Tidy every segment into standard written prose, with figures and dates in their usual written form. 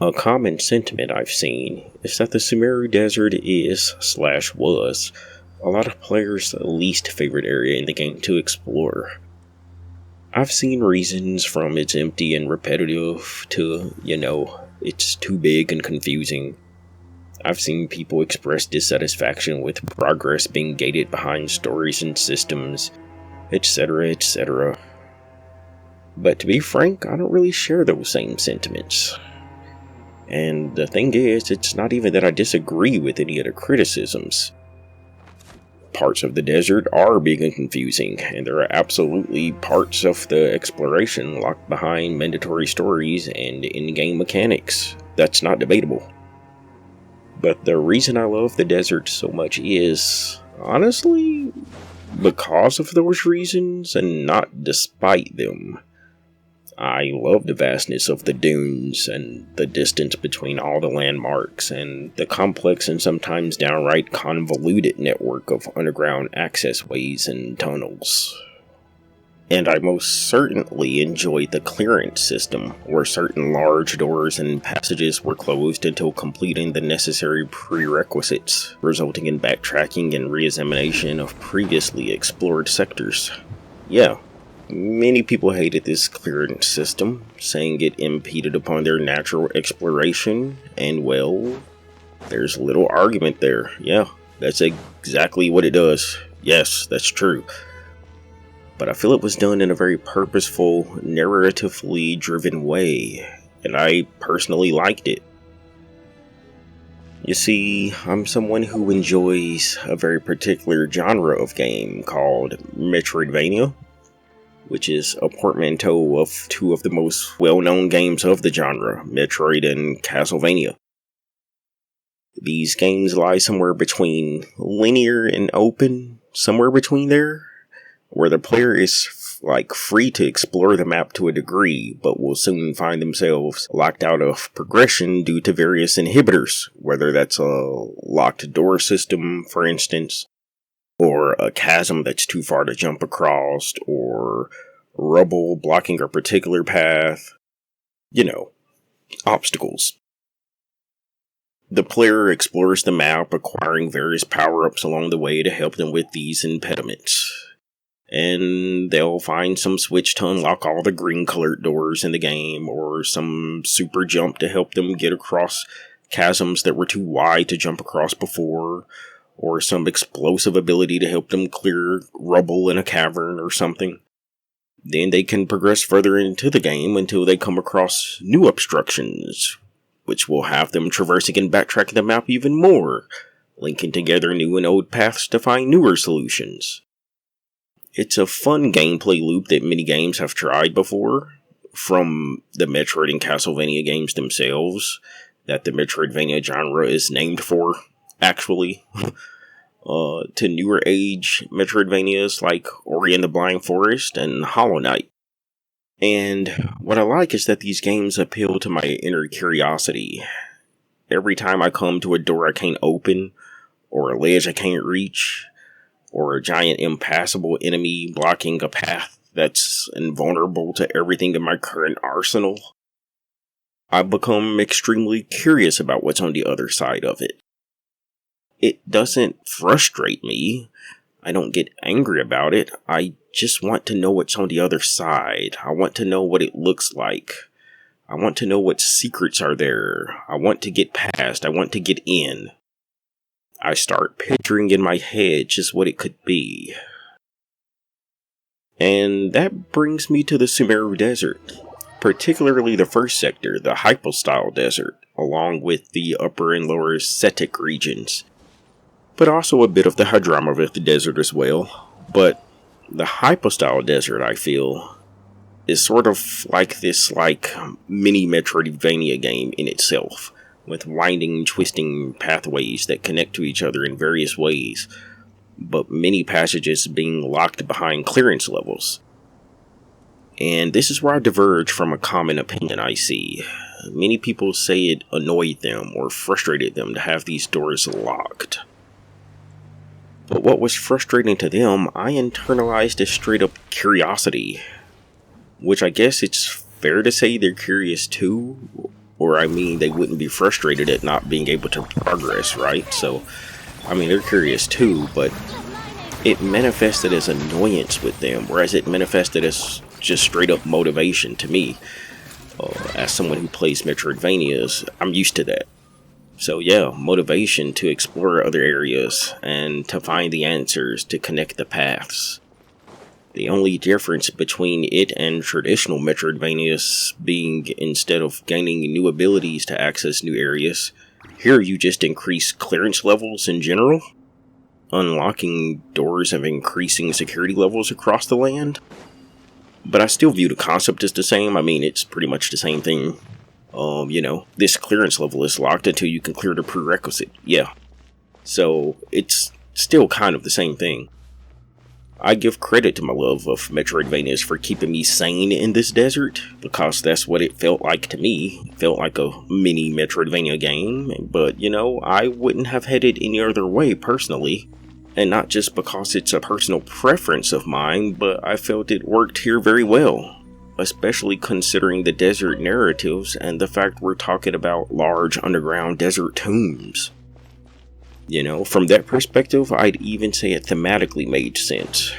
A common sentiment I've seen is that the Sumeru Desert is/was a lot of players' least favorite area in the game to explore. I've seen reasons from it's empty and repetitive to, it's too big and confusing. I've seen people express dissatisfaction with progress being gated behind stories and systems, etc., etc. But to be frank, I don't really share those same sentiments. And the thing is, it's not even that I disagree with any of the criticisms. Parts of the desert are big and confusing, and there are absolutely parts of the exploration locked behind mandatory stories and in-game mechanics. That's not debatable. But the reason I love the desert so much is, honestly, because of those reasons and not despite them. I love the vastness of the dunes and the distance between all the landmarks and the complex and sometimes downright convoluted network of underground access ways and tunnels. And I most certainly enjoyed the clearance system, where certain large doors and passages were closed until completing the necessary prerequisites, resulting in backtracking and re-examination of previously explored sectors. Yeah. Many people hated this clearance system, saying it impeded upon their natural exploration, and well, there's little argument there. Yeah, that's exactly what it does. Yes, that's true. But I feel it was done in a very purposeful, narratively driven way, and I personally liked it. You see, I'm someone who enjoys a very particular genre of game called Metroidvania, which is a portmanteau of two of the most well-known games of the genre, Metroid and Castlevania. These games lie somewhere between linear and open, somewhere between there, where the player is free to explore the map to a degree, but will soon find themselves locked out of progression due to various inhibitors, whether that's a locked door system, for instance, or a chasm that's too far to jump across, or rubble blocking a particular path. Obstacles. The player explores the map, acquiring various power-ups along the way to help them with these impediments. And they'll find some switch to unlock all the green-colored doors in the game, or some super jump to help them get across chasms that were too wide to jump across before, or some explosive ability to help them clear rubble in a cavern or something. Then they can progress further into the game until they come across new obstructions, which will have them traversing and backtracking the map even more, linking together new and old paths to find newer solutions. It's a fun gameplay loop that many games have tried before, from the Metroid and Castlevania games themselves, that the Metroidvania genre is named for, actually, to newer age Metroidvanias like Ori and the Blind Forest and Hollow Knight. And what I like is that these games appeal to my inner curiosity. Every time I come to a door I can't open, or a ledge I can't reach, or a giant impassable enemy blocking a path that's invulnerable to everything in my current arsenal, I become extremely curious about what's on the other side of it. It doesn't frustrate me. I don't get angry about it. I just want to know what's on the other side. I want to know what it looks like. I want to know what secrets are there. I want to get past. I want to get in. I start picturing in my head just what it could be. And that brings me to the Sumeru Desert, particularly the first sector, the Hypostyle Desert, along with the upper and lower Setic regions, but also a bit of the Hadramaveth Desert as well. But the Hypostyle Desert, I feel, is sort of like this mini Metroidvania game in itself, with winding, twisting pathways that connect to each other in various ways, but many passages being locked behind clearance levels. And this is where I diverge from a common opinion I see. Many people say it annoyed them or frustrated them to have these doors locked. But what was frustrating to them, I internalized as straight up curiosity. Which I guess it's fair to say they're curious too. Or I mean, they wouldn't be frustrated at not being able to progress, right? So, I mean, they're curious too, but it manifested as annoyance with them, whereas it manifested as just straight up motivation to me. As someone who plays Metroidvanias, I'm used to that. So yeah, motivation to explore other areas and to find the answers, to connect the paths. The only difference between it and traditional Metroidvanias being, instead of gaining new abilities to access new areas, here you just increase clearance levels in general, unlocking doors and increasing security levels across the land. But I still view the concept as the same. I mean, it's pretty much the same thing. This clearance level is locked until you can clear the prerequisite. Yeah. So, it's still kind of the same thing. I give credit to my love of Metroidvanias for keeping me sane in this desert, because that's what it felt like to me. It felt like a mini Metroidvania game, but, I wouldn't have headed any other way personally. And not just because it's a personal preference of mine, but I felt it worked here very well. Especially considering the desert narratives and the fact we're talking about large underground desert tombs. From that perspective, I'd even say it thematically made sense.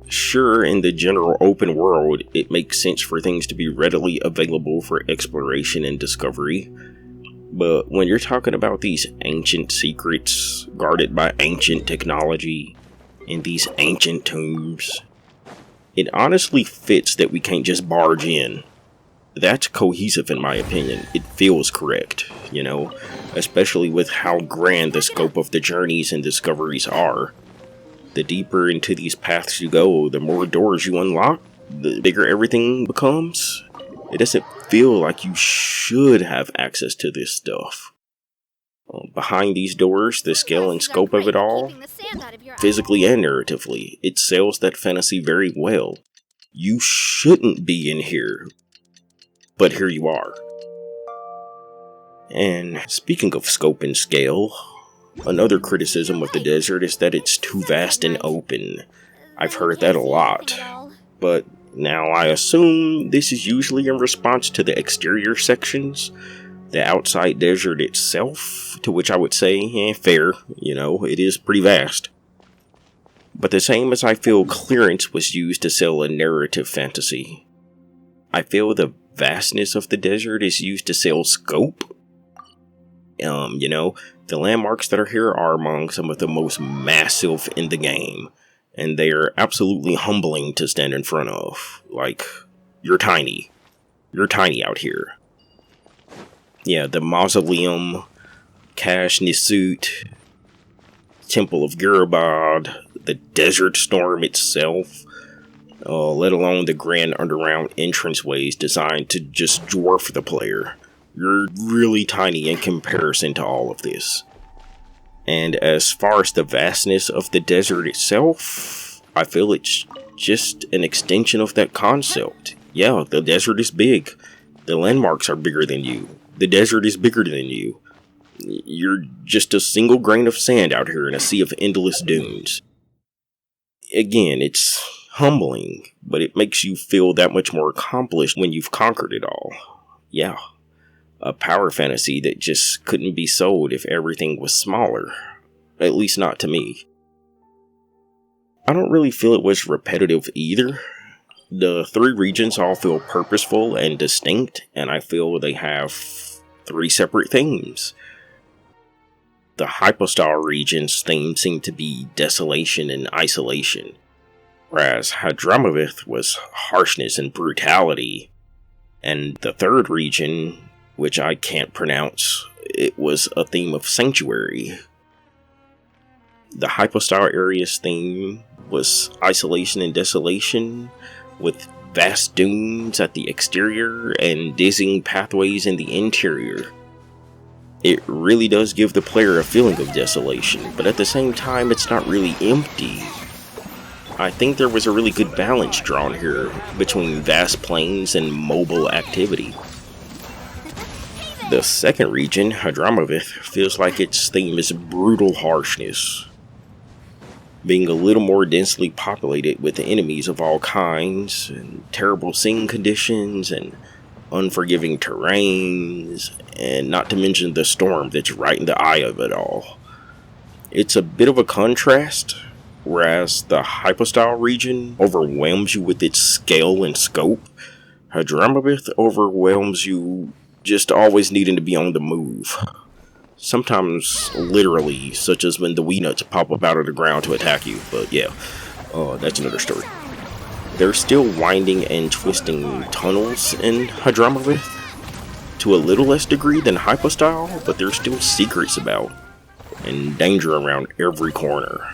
Sure, in the general open world, it makes sense for things to be readily available for exploration and discovery. But when you're talking about these ancient secrets guarded by ancient technology in these ancient tombs, it honestly fits that we can't just barge in. That's cohesive in my opinion. It feels correct, especially with how grand the scope of the journeys and discoveries are. The deeper into these paths you go, the more doors you unlock, the bigger everything becomes. It doesn't feel like you should have access to this stuff. Behind these doors, the scale and scope of it all, physically and narratively, it sells that fantasy very well. You shouldn't be in here, but here you are. And speaking of scope and scale, another criticism of the desert is that it's too vast and open. I've heard that a lot, but now I assume this is usually in response to the exterior sections, the outside desert itself, to which I would say, fair, it is pretty vast. But the same as I feel clearance was used to sell a narrative fantasy, I feel the vastness of the desert is used to sell scope. The landmarks that are here are among some of the most massive in the game, and they are absolutely humbling to stand in front of. Like, you're tiny. You're tiny out here. Yeah, the Mausoleum, Cash Nisut, Temple of Gurubad, the Desert Storm itself, let alone the grand underground entranceways designed to just dwarf the player. You're really tiny in comparison to all of this. And as far as the vastness of the desert itself, I feel it's just an extension of that concept. Yeah, the desert is big. The landmarks are bigger than you. The desert is bigger than you. You're just a single grain of sand out here in a sea of endless dunes. Again, it's humbling, but it makes you feel that much more accomplished when you've conquered it all. Yeah. A power fantasy that just couldn't be sold if everything was smaller. At least not to me. I don't really feel it was repetitive either. The three regions all feel purposeful and distinct, and I feel they have three separate themes. The Hypostyle region's theme seemed to be desolation and isolation, whereas Hadramavith was harshness and brutality, and the third region, which I can't pronounce, it was a theme of sanctuary. The Hypostyle area's theme was isolation and desolation, with vast dunes at the exterior and dizzying pathways in the interior. It really does give the player a feeling of desolation, but at the same time it's not really empty. I think there was a really good balance drawn here between vast plains and mobile activity. The second region, Hadramavith, feels like its theme is brutal harshness, being a little more densely populated with enemies of all kinds, and terrible scene conditions, and unforgiving terrains, and not to mention the storm that's right in the eye of it all. It's a bit of a contrast, whereas the Hypostyle region overwhelms you with its scale and scope. Hadramavith overwhelms you just always needing to be on the move. Sometimes literally, such as when the wee nuts pop up out of the ground to attack you, but yeah, that's another story. There's still winding and twisting tunnels in Hadramavith, to a little less degree than Hypostyle, but there's still secrets about, and danger around every corner.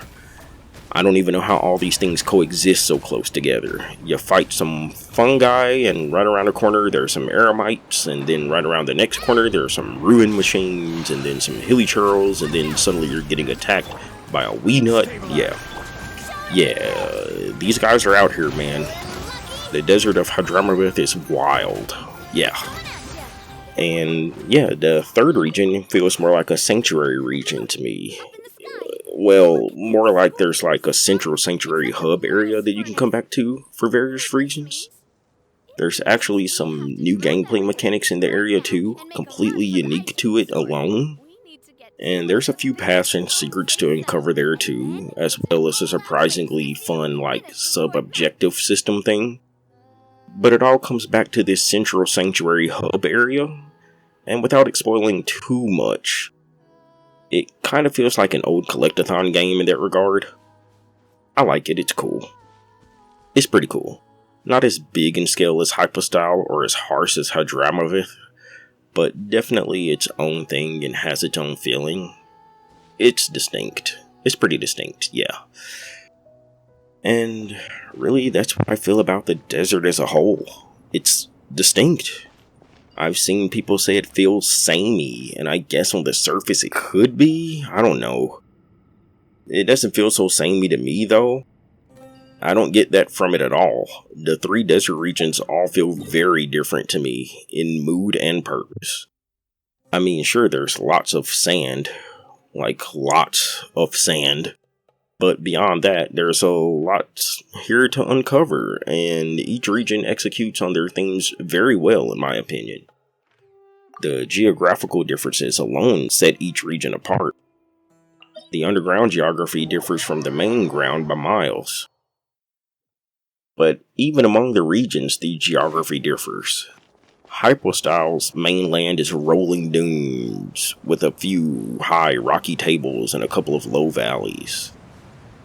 I don't even know how all these things coexist so close together. You fight some fungi, and right around the corner there's some eremites, and then right around the next corner there's some ruin machines, and then some hilly churls, and then suddenly you're getting attacked by a wee nut. Yeah, these guys are out here, man. The desert of Hadramavith is wild. Yeah. And yeah, the third region feels more like a sanctuary region to me. Well, more like there's like a central sanctuary hub area that you can come back to for various reasons. There's actually some new gameplay mechanics in the area too, completely unique to it alone. And there's a few paths and secrets to uncover there too, as well as a surprisingly fun like sub-objective system thing. But it all comes back to this central sanctuary hub area, and without spoiling too much, it kind of feels like an old collectathon game in that regard. I like it, it's cool. It's pretty cool. Not as big in scale as Hypostyle or as harsh as Hadramavith, but definitely its own thing and has its own feeling. It's distinct. It's pretty distinct, yeah. And really, that's what I feel about the desert as a whole. It's distinct. I've seen people say it feels samey, and I guess on the surface it could be. I don't know. It doesn't feel so samey to me, though. I don't get that from it at all. The three desert regions all feel very different to me, in mood and purpose. I mean, sure, there's lots of sand. Like, lots of sand. But beyond that, there's a lot here to uncover, and each region executes on their themes very well, in my opinion. The geographical differences alone set each region apart. The underground geography differs from the main ground by miles. But even among the regions, the geography differs. Hypostyle's mainland is rolling dunes, with a few high rocky tables and a couple of low valleys.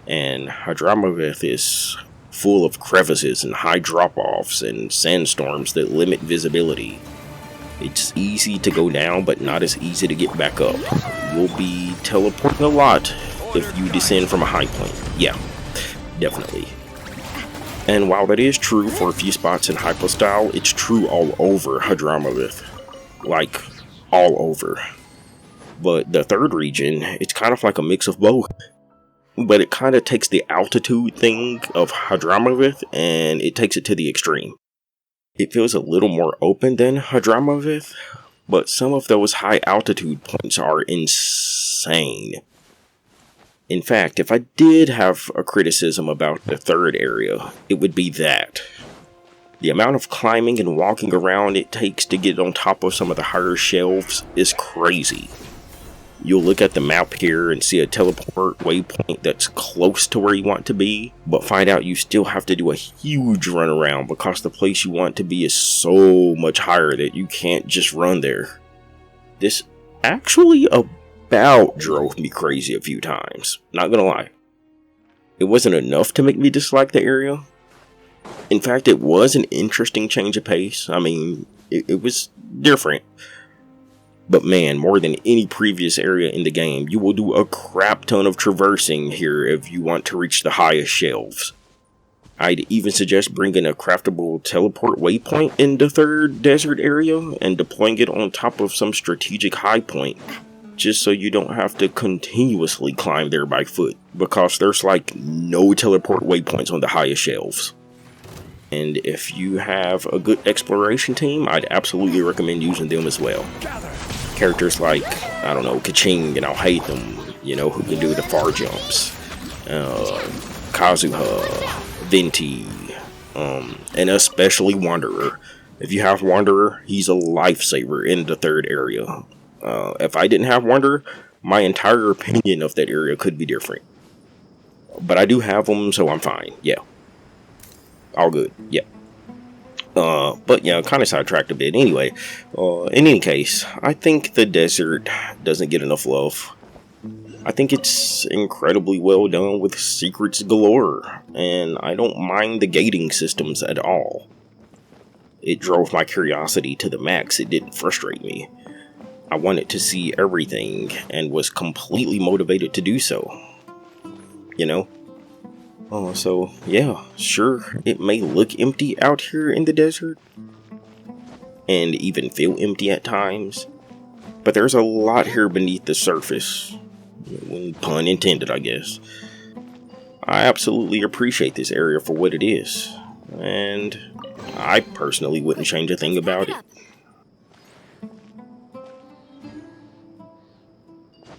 And Hadramavith is full of crevices and high drop-offs and sandstorms that limit visibility. It's easy to go down, but not as easy to get back up. You'll be teleporting a lot if you descend from a high point. Yeah, definitely. And while that is true for a few spots in Hypostyle, it's true all over Hadramavith. Like, all over. But the third region, it's kind of like a mix of both. But it kind of takes the altitude thing of Hadramavith and it takes it to the extreme. It feels a little more open than Hadramavith, but some of those high altitude points are insane. In fact, if I did have a criticism about the third area, it would be that. The amount of climbing and walking around it takes to get on top of some of the higher shelves is crazy. You'll look at the map here and see a teleport waypoint that's close to where you want to be, but find out you still have to do a huge run around because the place you want to be is so much higher that you can't just run there. This actually about drove me crazy a few times, not gonna lie. It wasn't enough to make me dislike the area. In fact, it was an interesting change of pace. I mean, it was different. But man, more than any previous area in the game, you will do a crap ton of traversing here if you want to reach the highest shelves. I'd even suggest bringing a craftable teleport waypoint in the third desert area and deploying it on top of some strategic high point, just so you don't have to continuously climb there by foot, because there's like no teleport waypoints on the highest shelves. And if you have a good exploration team, I'd absolutely recommend using them as well. Characters like, I don't know, Kaching and I'll hate them, you know, who can do the far jumps. Kazuha, Venti, and especially Wanderer. If you have Wanderer, he's a lifesaver in the third area. If I didn't have Wanderer, my entire opinion of that area could be different. But I do have them, so I'm fine. Yeah. All good. Yeah. But yeah, kind of sidetracked a bit. Anyway, in any case, I think the desert doesn't get enough love. I think it's incredibly well done with secrets galore, and I don't mind the gating systems at all. It drove my curiosity to the max. It didn't frustrate me. I wanted to see everything and was completely motivated to do so. You know? So yeah, sure, it may look empty out here in the desert, and even feel empty at times, but there's a lot here beneath the surface. Pun intended, I guess. I absolutely appreciate this area for what it is, and I personally wouldn't change a thing about it.